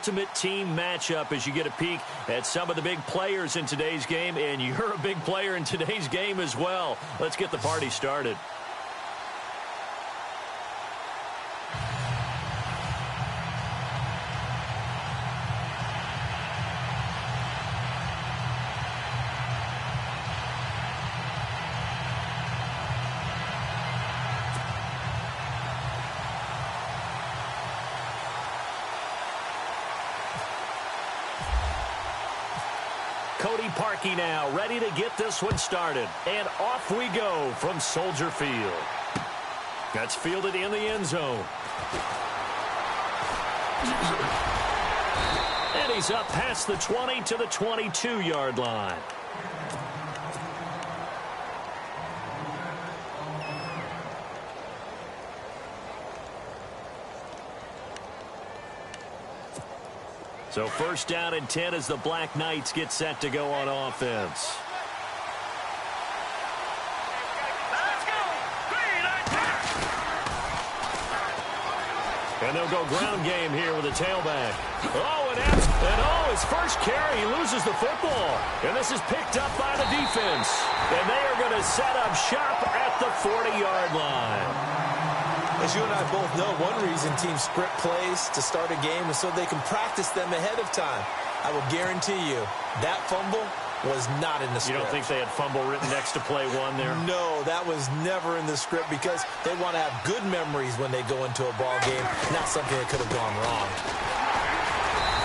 ultimate team matchup as you get a peek at some of the big players in today's game, and you're a big player in today's game as well. Let's get the party started. Parkey now, ready to get this one started. And off we go from Soldier Field. That's fielded in the end zone. And he's up past the 20 to the 22-yard line. So first down and 10 as the Black Knights get set to go on offense. And they'll go ground game here with a tailback. His first carry, he loses the football. And this is picked up by the defense. And they are going to set up shop at the 40-yard line. As you and I both know, one reason teams script plays to start a game is so they can practice them ahead of time. I will guarantee you that fumble was not in the script. You don't think they had fumble written next to play one there? No, that was never in the script because they want to have good memories when they go into a ball game, not something that could have gone wrong.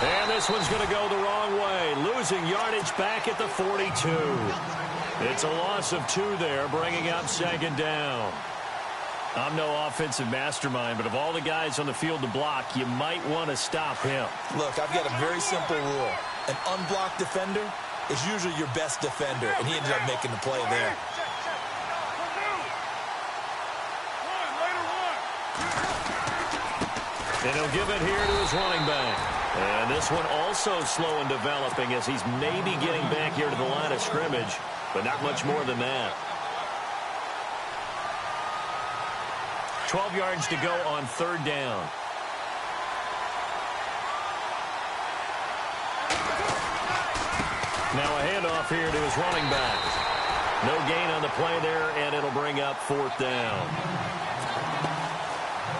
And this one's going to go the wrong way, losing yardage back at the 42. It's a loss of 2 there, bringing up second down. I'm no offensive mastermind, but of all the guys on the field to block, you might want to stop him. Look, I've got a very simple rule. An unblocked defender is usually your best defender, and he ended up making the play there. And he'll give it here to his running back. And this one also slow in developing as he's maybe getting back here to the line of scrimmage, but not much more than that. 12 yards to go on third down. Now a handoff here to his running back. No gain on the play there, and it'll bring up fourth down.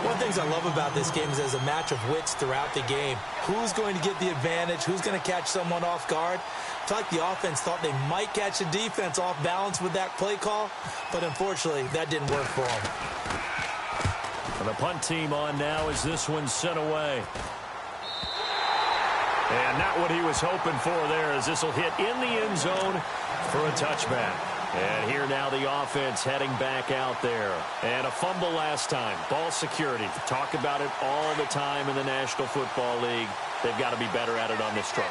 One of the things I love about this game is there's a match of wits throughout the game. Who's going to get the advantage? Who's going to catch someone off guard? I feel like the offense thought they might catch the defense off balance with that play call, but unfortunately, that didn't work for them. And the punt team on now as this one's sent away. And not what he was hoping for there as this will hit in the end zone for a touchback. And here now the offense heading back out there. And a fumble last time. Ball security. Talk about it all the time in the National Football League. They've got to be better at it on this drive.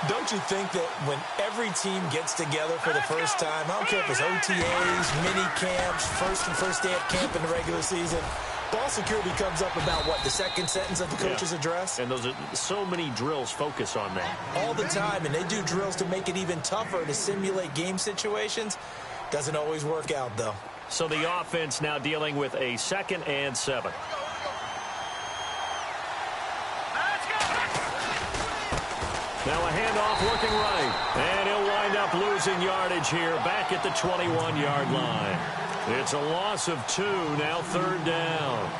Don't you think that when every team gets together for the first time, I don't care if it's OTAs, mini camps, first day of camp in the regular season, ball security comes up about, what, the second sentence of the coach's address? And those are so many drills focus on that. All the time, and they do drills to make it even tougher to simulate game situations. Doesn't always work out, though. So the offense now dealing with a 2nd and 7. Now a handoff working right. And he'll wind up losing yardage here back at the 21-yard line. It's a loss of 2, now third down.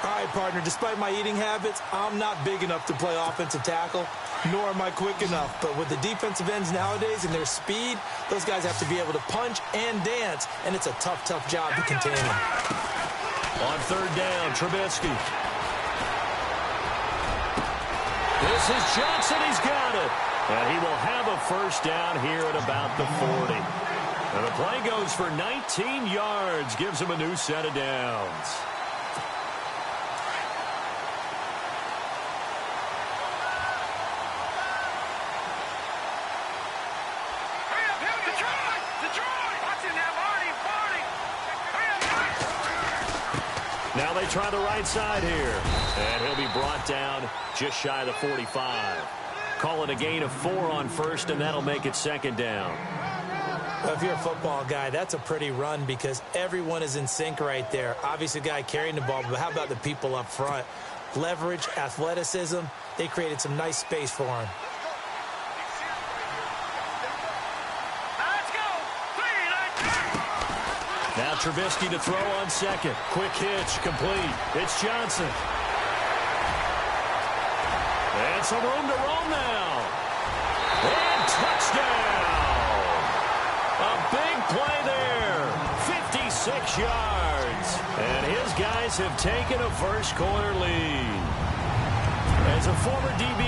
All right, partner, despite my eating habits, I'm not big enough to play offensive tackle, nor am I quick enough. But with the defensive ends nowadays and their speed, those guys have to be able to punch and dance, and it's a tough, tough job to contain them. On third down, Trubisky. This is Johnson. He's got it. And he will have a first down here at about the 40. And the play goes for 19 yards. Gives him a new set of downs. Now they try the right side here. And he'll be brought down just shy of the 45. Call it a gain of 4 on first, and that'll make it second down. Well, if you're a football guy, that's a pretty run because everyone is in sync right there. Obviously, the guy carrying the ball, but how about the people up front? leverage, athleticism. They created some nice space for him. Now Trubisky to throw on second. Quick hitch, complete. It's Johnson. And some room to roam now. And touchdown. A big play there. 56 yards. And his guys have taken a first-quarter lead. As a former DB,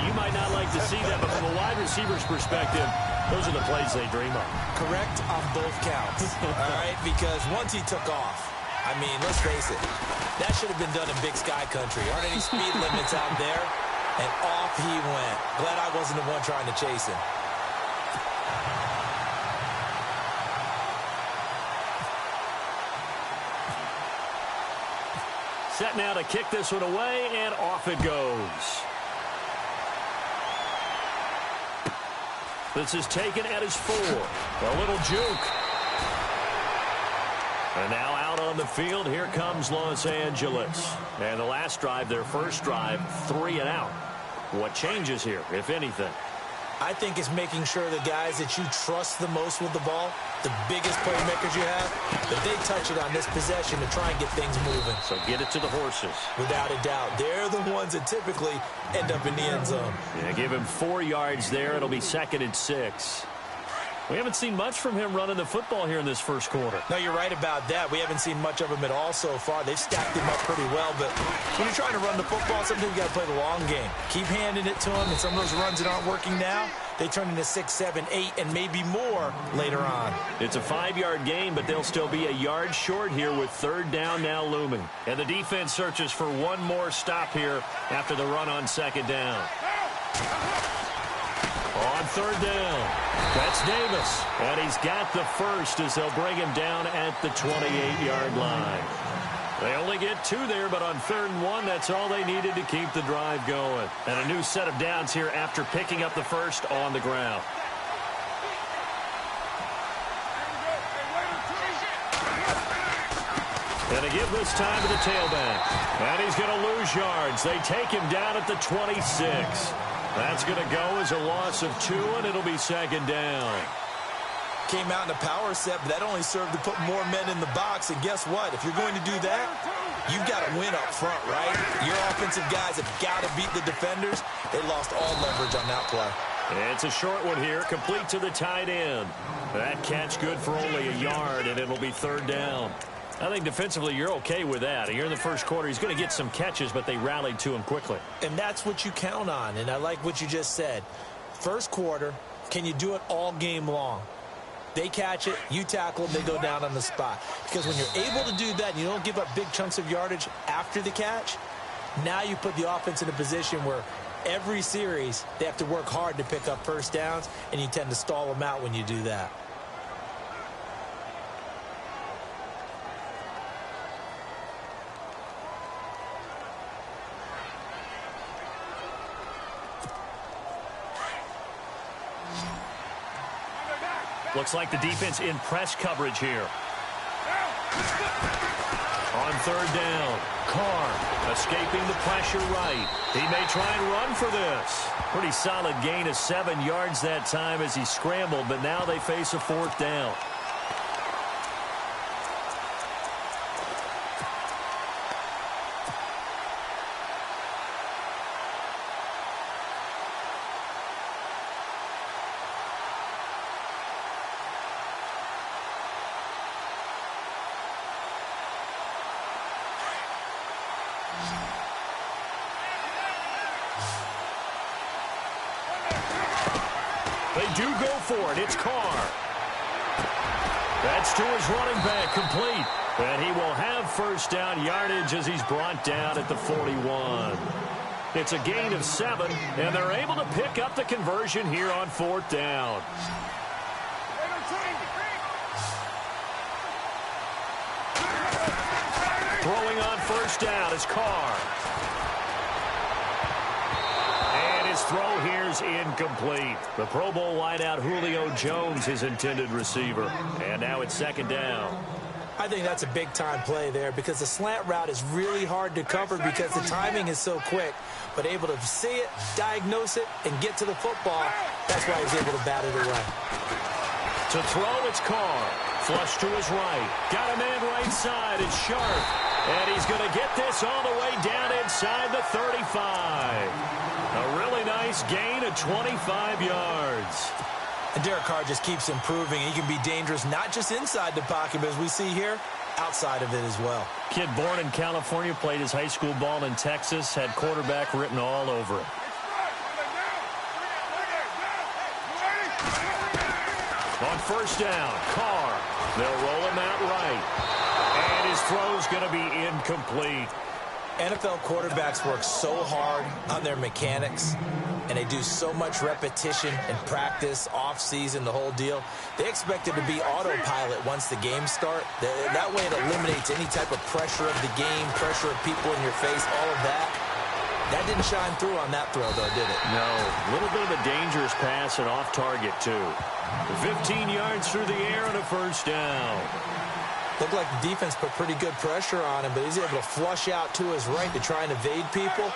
you might not like to see that, but from a wide receiver's perspective, those are the plays they dream of. Correct on both counts, all right? Because once he took off, I mean, let's face it, that should have been done in Big Sky Country. Aren't any speed limits out there? And off he went. Glad I wasn't the one trying to chase him. Set now to kick this one away, and off it goes. This is taken at his 4. A little juke. And now out on the field, here comes Los Angeles. And the last drive, their first drive, 3 and out. What changes here, if anything? I think it's making sure the guys that you trust the most with the ball, the biggest playmakers you have, that they touch it on this possession to try and get things moving. So get it to the horses. Without a doubt. They're the ones that typically end up in the end zone. Yeah, give him 4 yards there. It'll be 2nd and 6. We haven't seen much from him running the football here in this first quarter. No, you're right about that. We haven't seen much of him at all so far. They've stacked him up pretty well, but when you're trying to run the football, sometimes you got to play the long game. Keep handing it to him, and some of those runs that aren't working now, they turn into 6, 7, 8, and maybe more later on. It's a 5-yard gain, but they'll still be a yard short here with 3rd down now looming. And the defense searches for one more stop here after the run on 2nd down. On 3rd down, that's Davis. And he's got the first as they'll bring him down at the 28-yard line. They only get 2 there, but on 3rd and 1, that's all they needed to keep the drive going. And a new set of downs here after picking up the first on the ground. And to give this time to the tailback. And he's going to lose yards. They take him down at the 26. That's going to go as a loss of 2, and it'll be 2nd down. Came out in a power set, but that only served to put more men in the box. And guess what? If you're going to do that, you've got to win up front, right? Your offensive guys have got to beat the defenders. They lost all leverage on that play. It's a short one here, complete to the tight end. That catch good for only a yard, and it'll be 3rd down. I think defensively you're okay with that. Here in the first quarter, he's going to get some catches, but they rallied to him quickly. And that's what you count on, and I like what you just said. First quarter, can you do it all game long? They catch it, you tackle them, they go down on the spot. Because when you're able to do that and you don't give up big chunks of yardage after the catch, now you put the offense in a position where every series they have to work hard to pick up first downs, and you tend to stall them out when you do that. Looks like the defense in press coverage here. On 3rd down, Carr escaping the pressure right. He may try and run for this. Pretty solid gain of 7 yards that time as he scrambled, but now they face a 4th down. They do go for it. It's Carr. That's to his running back, complete. And he will have first down yardage as he's brought down at the 41. It's a gain of 7, and they're able to pick up the conversion here on 4th down. Throwing on first down is Carr. And his throw here's incomplete. The Pro Bowl wideout Julio Jones, his intended receiver. And now it's 2nd down. I think that's a big-time play there because the slant route is really hard to cover because the timing is so quick. But able to see it, diagnose it, and get to the football, that's why he's able to bat it away. To throw, it's Carr. Flush to his right. Got a man right side. It's Sharp. And he's going to get this all the way down inside the 35. A really nice gain of 25 yards. And Derek Carr just keeps improving. He can be dangerous not just inside the pocket, but as we see here, outside of it as well. Kid born in California, played his high school ball in Texas, had quarterback written all over him. On first down, Carr. They'll roll him out right. And his throw's going to be incomplete. NFL quarterbacks work so hard on their mechanics, and they do so much repetition and practice, off-season, the whole deal. They expect it to be autopilot once the games start. That way it eliminates any type of pressure of the game, pressure of people in your face, all of that. That didn't shine through on that throw, though, did it? No. A little bit of a dangerous pass and off target, too. 15 yards through the air and a first down. Looked like the defense put pretty good pressure on him, but he's able to flush out to his right to try and evade people.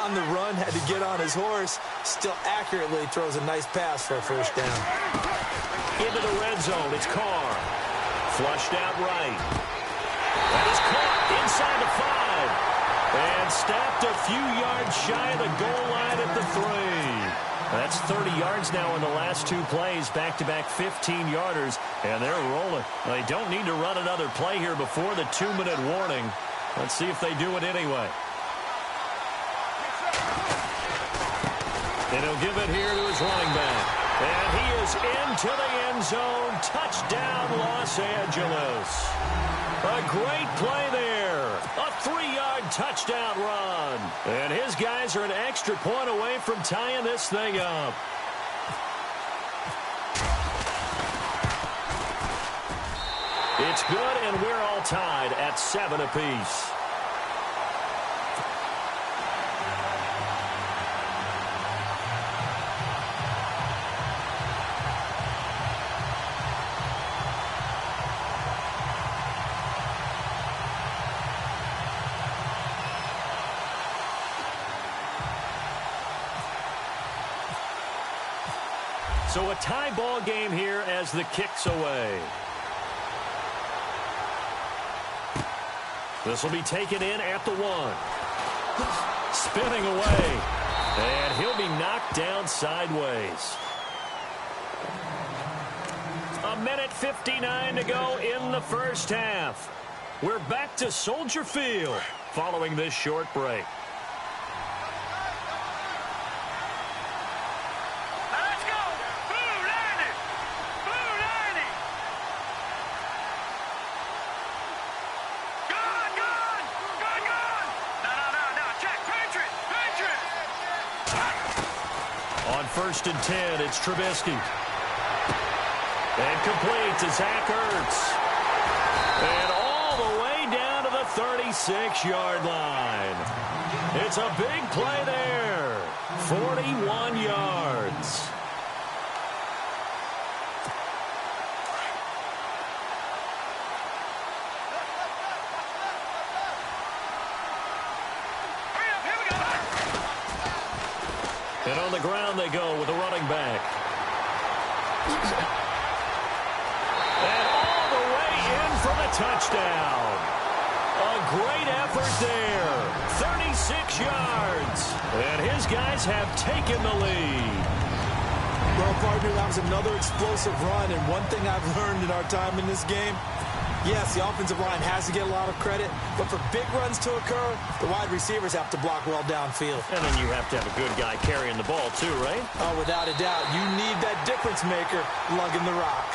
On the run, had to get on his horse. Still accurately throws a nice pass for a first down. Into the red zone, it's Carr. Flushed out right. That is caught inside the 5. And stopped a few yards shy of the goal line at the 3. That's 30 yards now in the last 2 plays, back-to-back 15-yarders, and they're rolling. They don't need to run another play here before the 2-minute warning. Let's see if they do it anyway. And he'll give it here to his running back. And he is into the end zone. Touchdown, Los Angeles. A great play there. A 3-yard touchdown run. And his guys are an extra point away from tying this thing up. It's good, and we're all tied at 7 apiece. So a tie ball game here as the kick's away. This will be taken in at the 1. Spinning away. And he'll be knocked down sideways. 1:59 to go in the first half. We're back to Soldier Field following this short break. First and 10, it's Trubisky. And complete to Zach Ertz. And all the way down to the 36-yard line. It's a big play there. 41 yards. And on the ground they go with a running back. And all the way in for the touchdown. A great effort there. 36 yards. And his guys have taken the lead. Well, partner, that was another explosive run. And one thing I've learned in our time in this game, yes, the offensive line has to get a lot of credit, but for big runs to occur, the wide receivers have to block well downfield. And then you have to have a good guy carrying the ball too, right? Oh, without a doubt. You need that difference maker lugging the rock.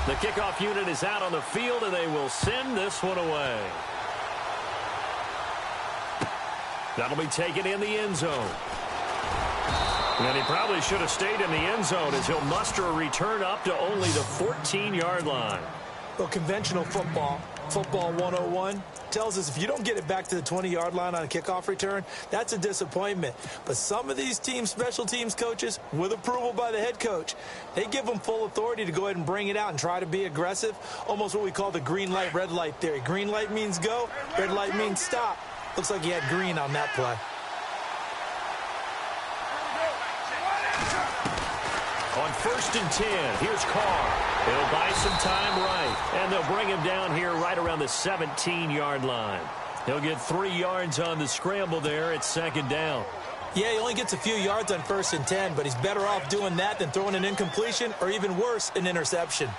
The kickoff unit is out on the field, and they will send this one away. That'll be taken in the end zone. And he probably should have stayed in the end zone as he'll muster a return up to only the 14-yard line. Well, conventional football 101, tells us if you don't get it back to the 20-yard line on a kickoff return, that's a disappointment. But some of these teams, special teams coaches, with approval by the head coach, they give them full authority to go ahead and bring it out and try to be aggressive, almost what we call the green light, red light theory. Green light means go, red light means stop. Looks like he had green on that play. On 1st and 10, here's Carr. He'll buy some time right, and they'll bring him down here right around the 17-yard line. He'll get 3 yards on the scramble there at 2nd down. Yeah, he only gets a few yards on 1st and 10, but he's better off doing that than throwing an incompletion or even worse, an interception.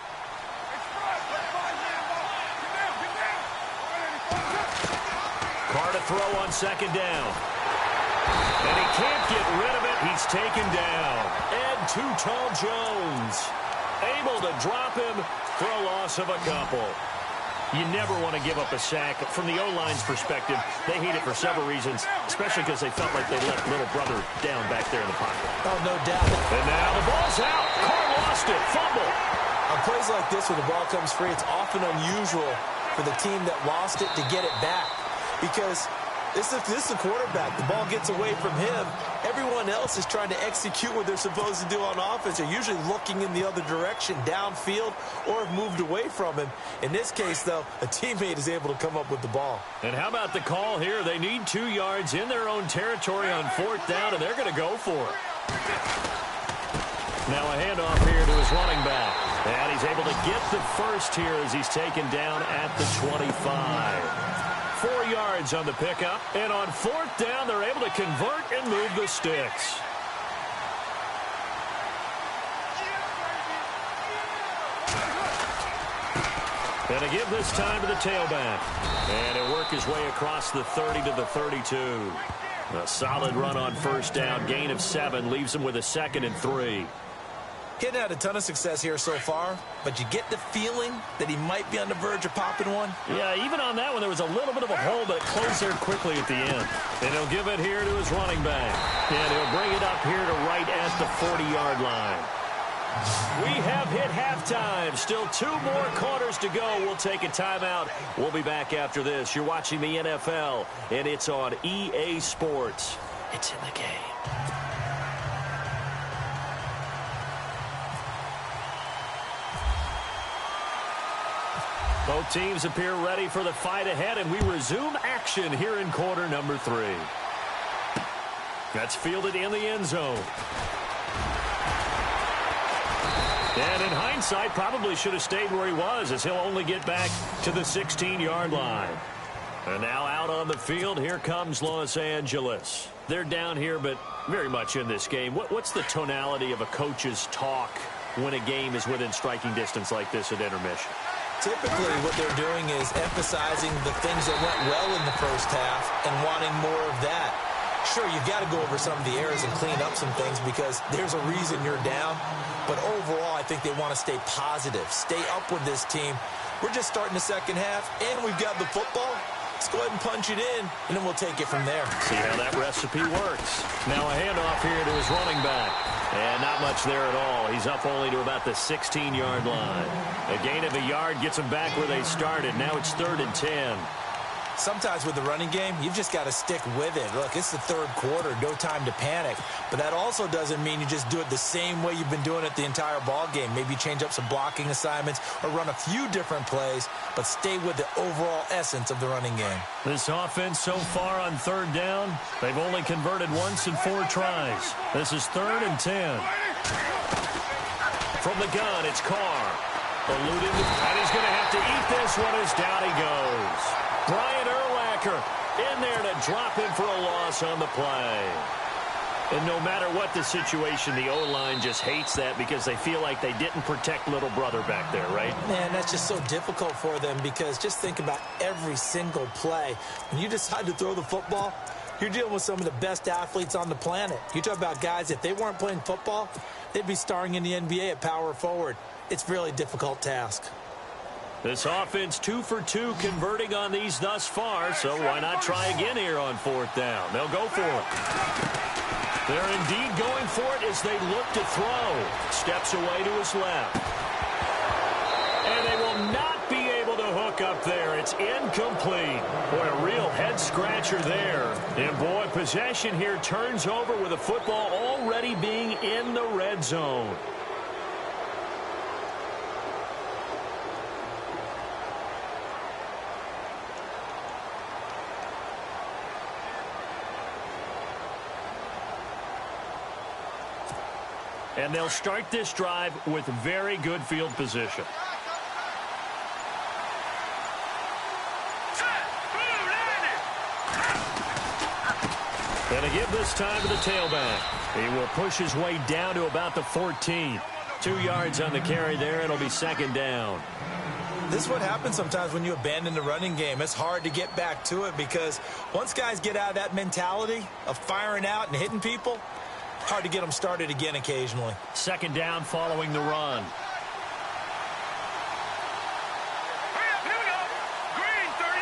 Carr to throw on 2nd down. And he can't get rid of it. He's taken down. And Too Tall Jones able to drop him for a loss of a couple. You never want to give up a sack. From the O-line's perspective, they hate it for several reasons, especially because they felt like they let little brother down back there in the pocket. Oh, no doubt. And now the ball's out. Carr lost it. Fumble. On plays like this where the ball comes free, it's often unusual for the team that lost it to get it back because this is the quarterback. The ball gets away from him. Everyone else is trying to execute what they're supposed to do on offense. They're usually looking in the other direction, downfield, or have moved away from him. In this case, though, a teammate is able to come up with the ball. And how about the call here? They need 2 yards in their own territory on 4th down, and they're going to go for it. Now a handoff here to his running back. And he's able to get the first here as he's taken down at the 25. 4 yards on the pickup, and on 4th down, they're able to convert and move the sticks. And to give this time to the tailback. And he'll work his way across the 30 to the 32. A solid run on 1st down, gain of 7, leaves him with a 2nd and 3. He hadn't had a ton of success here so far, but you get the feeling that he might be on the verge of popping one. Yeah, even on that one, there was a little bit of a hole, but it closed there quickly at the end. And he'll give it here to his running back. And he'll bring it up here to right at the 40-yard line. We have hit halftime. Still 2 more quarters to go. We'll take a timeout. We'll be back after this. You're watching the NFL, and it's on EA Sports. It's in the game. Both teams appear ready for the fight ahead, and we resume action here in quarter number 3. That's fielded in the end zone. And in hindsight, probably should have stayed where he was, as he'll only get back to the 16-yard line. And now out on the field, here comes Los Angeles. They're down here, but very much in this game. What's the tonality of a coach's talk when a game is within striking distance like this at intermission? Typically, what they're doing is emphasizing the things that went well in the first half and wanting more of that. Sure, you've got to go over some of the errors and clean up some things because there's a reason you're down. But overall, I think they want to stay positive, stay up with this team. We're just starting the second half, and we've got the football. Let's go ahead and punch it in, and then we'll take it from there. See how that recipe works. Now a handoff here to his running back. And not much there at all. He's up only to about the 16-yard line. A gain of a yard gets them back where they started. Now it's 3rd and 10. Sometimes with the running game, you've just got to stick with it. Look, it's the 3rd quarter, no time to panic. But that also doesn't mean you just do it the same way you've been doing it the entire ball game. Maybe change up some blocking assignments or run a few different plays, but stay with the overall essence of the running game. This offense so far on 3rd down, they've only converted once in 4 tries. This is 3rd and 10. From the gun, it's Carr. Eluding, and he's going to have to eat this one as down he goes. Brian Urlacher in there to drop him for a loss on the play. And no matter what the situation, the O-line just hates that because they feel like they didn't protect little brother back there, right? Man, that's just so difficult for them because just think about every single play. When you decide to throw the football, you're dealing with some of the best athletes on the planet. You talk about guys, if they weren't playing football, they'd be starring in the NBA at power forward. It's a really difficult task. This offense 2 for 2 converting on these thus far, so why not try again here on 4th down? They'll go for it. They're indeed going for it as they look to throw. Steps away to his left. And they will not pickup there. It's incomplete. Boy, a real head-scratcher there. And, boy, possession here turns over with the football already being in the red zone. And they'll start this drive with very good field position. And a give this time to the tailback. He will push his way down to about the 14. 2 yards on the carry there. It'll be second down. This is what happens sometimes when you abandon the running game. It's hard to get back to it because once guys get out of that mentality of firing out and hitting people, hard to get them started again occasionally. Second down following the run. Here we go. Green, 39.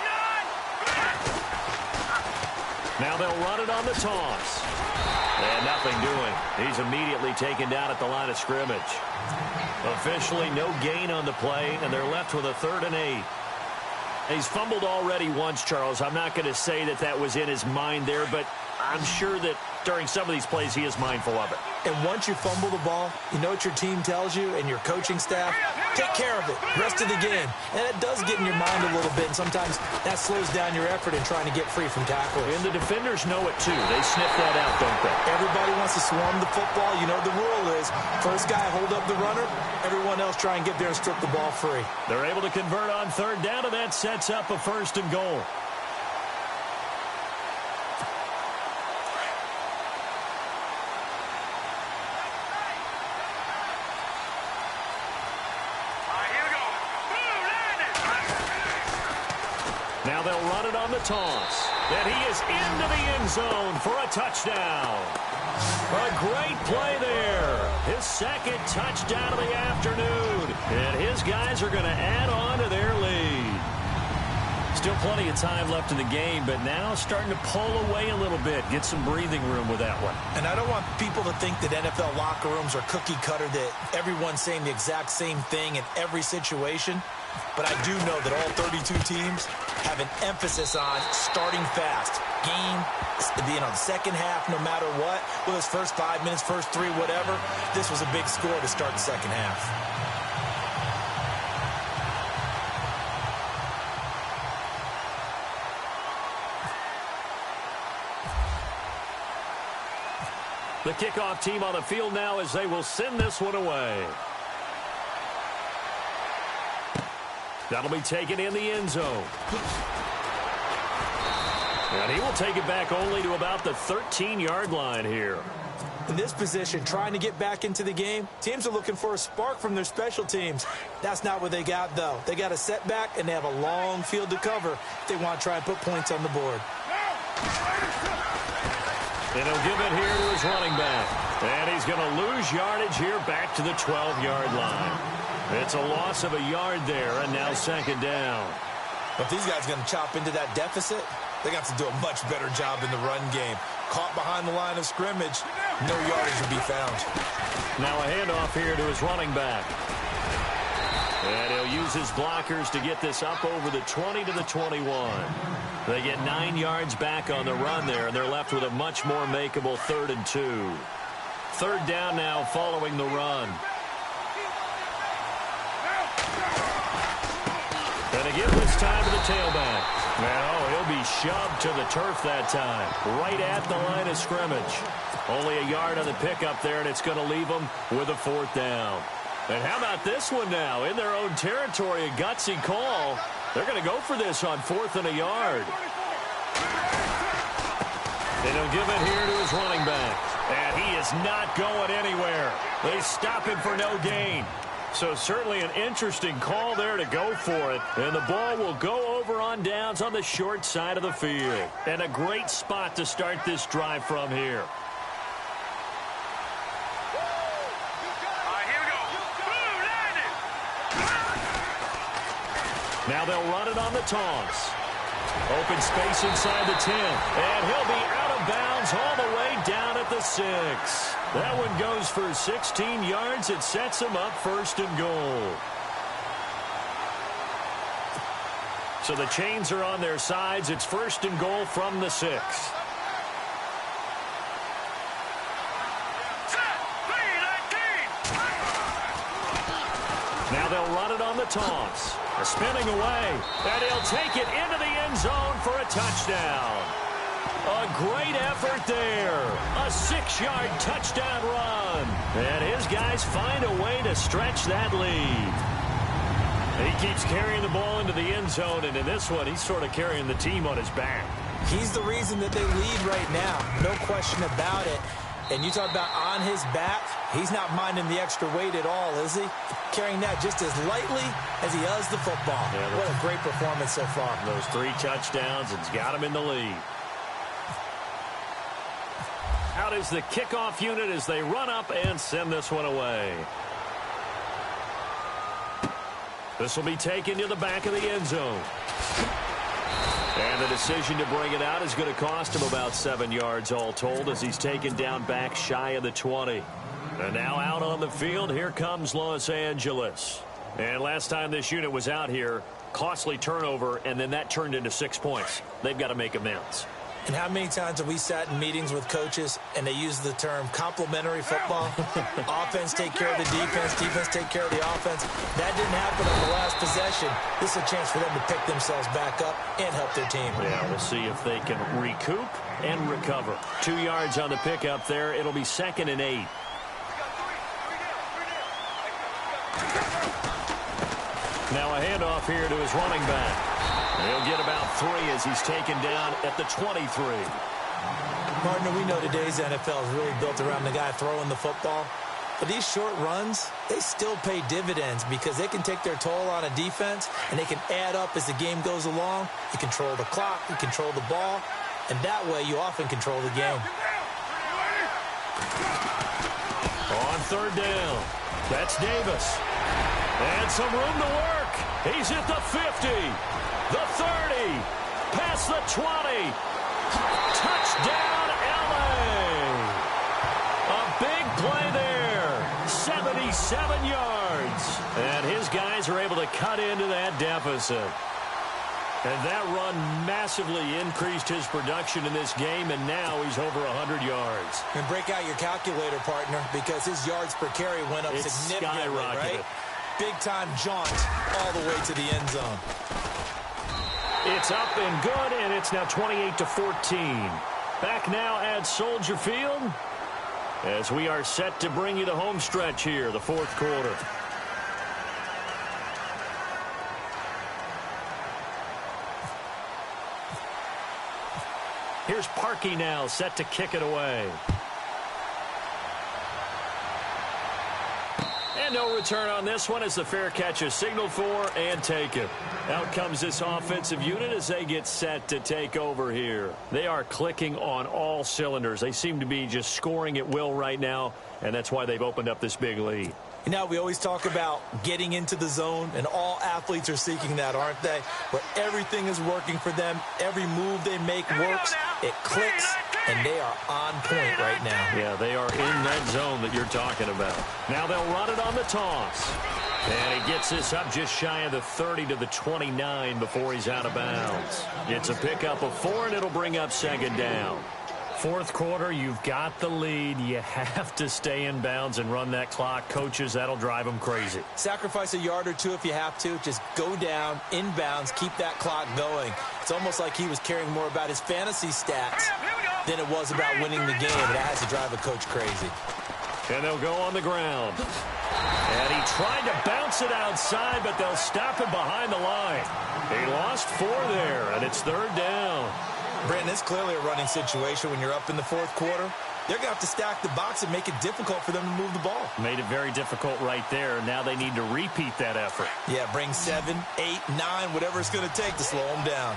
Now they'll run it on the toss. And nothing doing. He's immediately taken down at the line of scrimmage. Officially no gain on the play, and they're left with a 3rd and 8. He's fumbled already once, Charles. I'm not going to say that that was in his mind there, but I'm sure that during some of these plays he is mindful of it. And once you fumble the ball, you know what your team tells you and your coaching staff? Take care of it. Rest of the game. And it does get in your mind a little bit, and sometimes that slows down your effort in trying to get free from tackles. And the defenders know it too. They sniff that out, don't they? Everybody wants to swarm the football. You know the rule is first guy hold up the runner, everyone else try and get there and strip the ball free. They're able to convert on 3rd down, and that sets up a 1st and goal. Now they'll run it on the toss. And he is into the end zone for a touchdown. A great play there. His 2nd touchdown of the afternoon. And his guys are going to add on to their lead. Still plenty of time left in the game, but now starting to pull away a little bit. Get some breathing room with that one. And I don't want people to think that NFL locker rooms are cookie cutter, that everyone's saying the exact same thing in every situation. But I do know that all 32 teams have an emphasis on starting fast. Game, the second half, no matter what. Well, those first 5 minutes, first 3, whatever. This was a big score to start the second half. The kickoff team on the field now as they will send this one away. That'll be taken in the end zone. And he will take it back only to about the 13-yard line here. In this position, trying to get back into the game, teams are looking for a spark from their special teams. That's not what they got, though. They got a setback, and they have a long field to cover if they want to try and put points on the board. And he'll give it here to his running back. And he's going to lose yardage here back to the 12-yard line. It's a loss of a yard there, and now second down. But these guys are going to chop into that deficit. They got to do a much better job in the run game. Caught behind the line of scrimmage, no yardage will be found. Now a handoff here to his running back. And he'll use his blockers to get this up over the 20 to the 21. They get 9 yards back on the run there, and they're left with a much more makeable 3rd and 2. 3rd down now following the run. And again this time to the tailback. Now he'll be shoved to the turf that time, right at the line of scrimmage. Only a yard on the pickup there, and it's going to leave them with a 4th down. And how about this one now? In their own territory, a gutsy call. They're going to go for this on 4th and a yard. And he'll give it here to his running back. And he is not going anywhere. They stop him for no gain. So certainly an interesting call there to go for it. And the ball will go over on downs on the short side of the field. And a great spot to start this drive from here. Now they'll run it on the toss. Open space inside the 10. And he'll be out of bounds all the way down at the 6. That one goes for 16 yards. It sets him up 1st and goal. So the chains are on their sides. It's 1st and goal from the 6. Now they'll run it on the toss. Spinning away, and he'll take it into the end zone for a touchdown. A great effort there. A 6-yard touchdown run. And his guys find a way to stretch that lead. He keeps carrying the ball into the end zone, and in this one, he's sort of carrying the team on his back. He's the reason that they lead right now. No question about it. And you talk about on his back, he's not minding the extra weight at all, is he? Carrying that just as lightly as he does the football. Yeah, what a great performance so far. Those 3 touchdowns, it's got him in the lead. Out is the kickoff unit as they run up and send this one away. This will be taken to the back of the end zone. And the decision to bring it out is going to cost him about 7 yards all told as he's taken down back shy of the 20. And now out on the field, here comes Los Angeles. And last time this unit was out here, costly turnover, and then that turned into 6 points. They've got to make amends. And how many times have we sat in meetings with coaches and they use the term complementary football? Offense take care of the defense, defense take care of the offense. That didn't happen on the last possession. This is a chance for them to pick themselves back up and help their team. Yeah, we'll see if they can recoup and recover. 2 yards on the pickup there. It'll be 2nd and 8. Now a handoff here to his running back. He'll get about 3 as he's taken down at the 23. Partner, we know today's NFL is really built around the guy throwing the football. But these short runs, they still pay dividends because they can take their toll on a defense and they can add up as the game goes along. You control the clock, you control the ball, and that way you often control the game. On 3rd down, that's Davis. And some room to work. He's at the 50. The 30, past the 20, touchdown LA. A big play there, 77 yards. And his guys are able to cut into that deficit. And that run massively increased his production in this game, and now he's over 100 yards. And break out your calculator, partner, because his yards per carry went up significantly, right? Big-time jaunt all the way to the end zone. It's up and good, and it's now 28-14. Back now at Soldier Field as we are set to bring you the home stretch here, the 4th quarter. Here's Parkey now set to kick it away. And no return on this one as the fair catch is signaled for and taken. Out comes this offensive unit as they get set to take over here. They are clicking on all cylinders. They seem to be just scoring at will right now, and that's why they've opened up this big lead. You know, we always talk about getting into the zone, and all athletes are seeking that, aren't they? Where everything is working for them. Every move they make works. It clicks, and they are on point right now. Yeah, they are in that zone that you're talking about. Now they'll run it on the toss. And he gets this up just shy of the 30 to the 29 before he's out of bounds. It's a pickup of 4, and it'll bring up 2nd down. 4th quarter, you've got the lead. You have to stay in bounds and run that clock. Coaches, that'll drive them crazy. Sacrifice a yard or 2 if you have to. Just go down, in bounds, keep that clock going. It's almost like he was caring more about his fantasy stats than it was about winning the game. But that has to drive a coach crazy. And they'll go on the ground. And he tried to bounce it outside, but they'll stop him behind the line. He lost 4 there, and it's 3rd down. Brandon, it's clearly a running situation when you're up in the 4th quarter. They're going to have to stack the box and make it difficult for them to move the ball. Made it very difficult right there. Now they need to repeat that effort. Yeah, bring 7, 8, 9, whatever it's going to take to slow them down.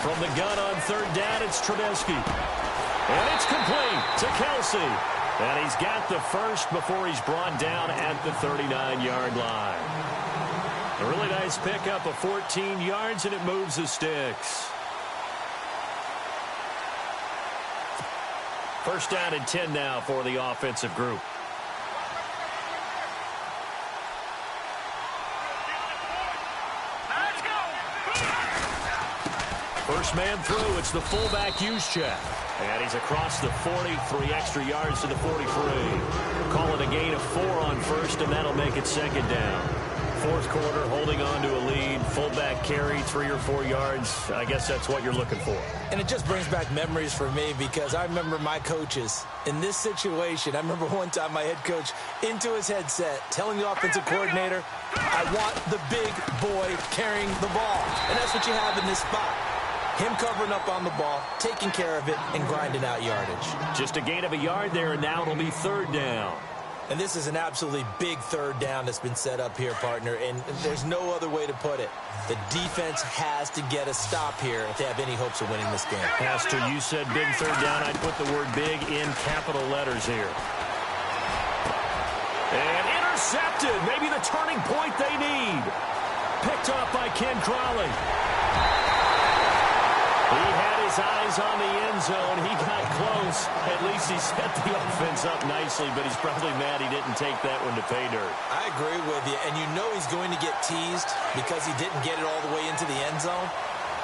From the gun on 3rd down, it's Trubisky. And it's complete to Kelsey. And he's got the first before he's brought down at the 39-yard line. A really nice pickup of 14 yards, and it moves the sticks. 1st down and 10 now for the offensive group. First man through. It's the fullback Juszczyk. And he's across the 40, 3 extra yards to the 43. Call it a gain of 4 on first, and that'll make it second down. Fourth quarter, holding on to a lead. Fullback carry, 3 or 4 yards. I guess that's what you're looking for. And it just brings back memories for me because I remember my coaches in this situation. I remember one time my head coach into his headset telling the offensive coordinator, I want the big boy carrying the ball. And that's what you have in this spot. Him covering up on the ball, taking care of it, and grinding out yardage. Just a gain of a yard there, and now it'll be third down. And this is an absolutely big third down that's been set up here, partner, and there's no other way to put it. The defense has to get a stop here if they have any hopes of winning this game. Pastor, you said big third down. I'd put the word big in capital letters here. And intercepted. Maybe the turning point they need. Picked up by Ken Crawley. He had his eyes on the end zone. He got close. At least he set the offense up nicely, but he's probably mad he didn't take that one to pay dirt. I agree with you, and you know he's going to get teased because he didn't get it all the way into the end zone.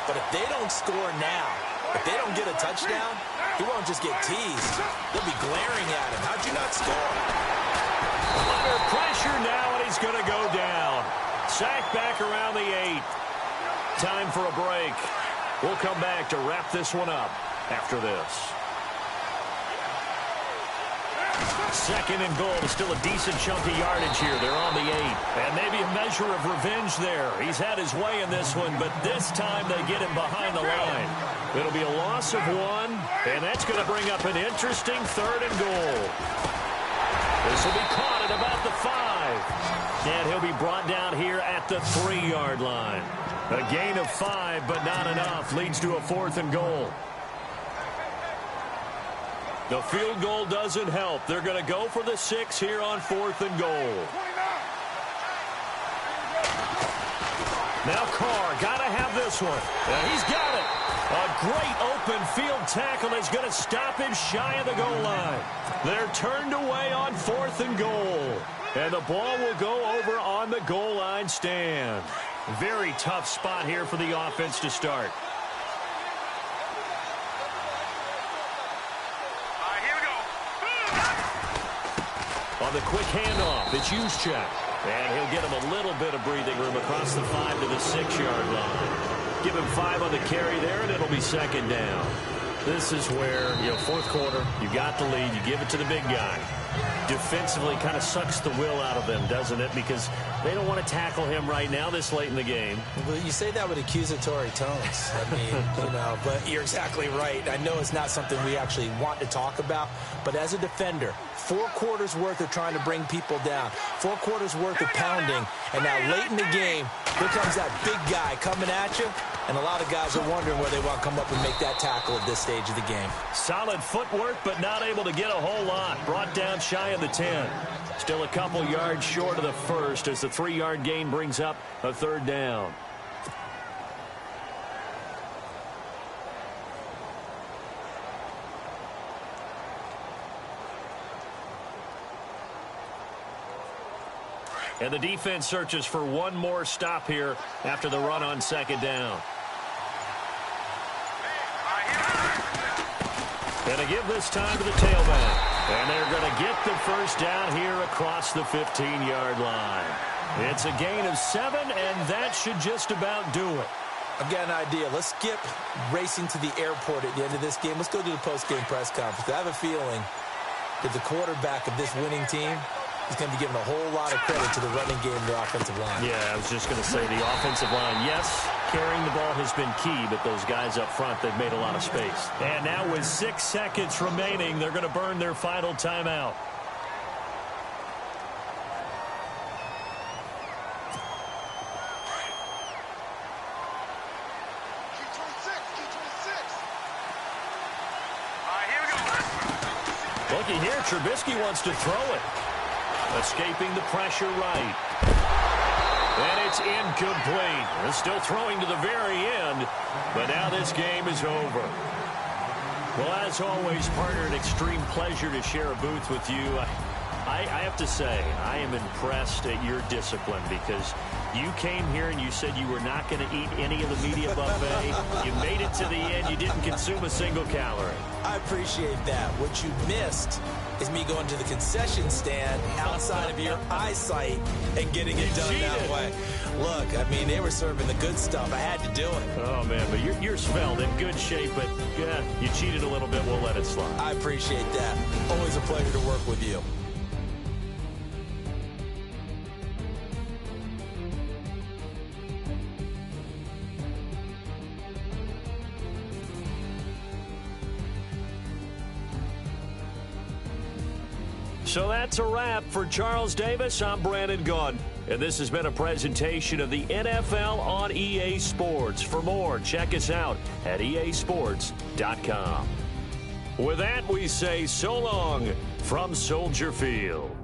But if they don't score now, if they don't get a touchdown, he won't just get teased. They'll be glaring at him. How'd you not score? Under pressure now, and he's going to go down. Sacked back around the 8. Time for a break. We'll come back to wrap this one up after this. Second and goal. Still a decent chunk of yardage here. They're on the 8. And maybe a measure of revenge there. He's had his way in this one, but this time they get him behind the line. It'll be a loss of 1, and that's going to bring up an interesting third and goal. This will be caught at about the 5. And he'll be brought down here at the 3-yard line. A gain of 5, but not enough. Leads to a 4th and goal. The field goal doesn't help. They're going to go for the 6 here on 4th and goal. Now Carr, got to have this one. And he's got it. A great open field tackle is going to stop him shy of the goal line. They're turned away on 4th and goal. And the ball will go over on the goal line stand. Very tough spot here for the offense to start. Here we go. On the quick handoff, it's Juszczyk. And he'll get him a little bit of breathing room across the 5 to the 6-yard line. Give him 5 on the carry there, and it'll be second down. This is where, fourth quarter, you got the lead, you give it to the big guy. Defensively kind of sucks the will out of them, doesn't it? Because they don't want to tackle him right now this late in the game. Well, you say that with accusatory tones. I mean, but you're exactly right. I know it's not something we actually want to talk about, but as a defender, 4 quarters worth of trying to bring people down, 4 quarters worth of pounding, and now late in the game, here comes that big guy coming at you, and a lot of guys are wondering where they want to come up and make that tackle at this stage of the game. Solid footwork, but not able to get a whole lot. Brought down shy of the 10. Still a couple yards short of the first as the 3-yard gain brings up a third down. And the defense searches for one more stop here after the run on second down. And a give this time to the tailback. And they're going to get the first down here across the 15-yard line. It's a gain of 7, and that should just about do it. I've got an idea. Let's skip racing to the airport at the end of this game. Let's go to the post-game press conference. I have a feeling that the quarterback of this winning team is going to be given a whole lot of credit to the running game and the offensive line. Yeah, I was just going to say the offensive line, yes, carrying the ball has been key, but those guys up front, they've made a lot of space. And now with 6 seconds remaining, they're going to burn their final timeout. Looking here, Trubisky wants to throw it. Escaping the pressure right. And it's incomplete. They're still throwing to the very end, but now this game is over. Well, as always, partner, an extreme pleasure to share a booth with you. I have to say, I am impressed at your discipline because you came here and you said you were not going to eat any of the media buffet. You made it to the end. You didn't consume a single calorie. I appreciate that. What you missed is me going to the concession stand outside of your eyesight and getting it done that way. Look, I mean, they were serving the good stuff. I had to do it. Oh, man, but you're svelte, in good shape, but yeah, you cheated a little bit. We'll let it slide. I appreciate that. Always a pleasure to work with you. So that's a wrap for Charles Davis. I'm Brandon Gaudin, and this has been a presentation of the NFL on EA Sports. For more, check us out at easports.com. With that, we say so long from Soldier Field.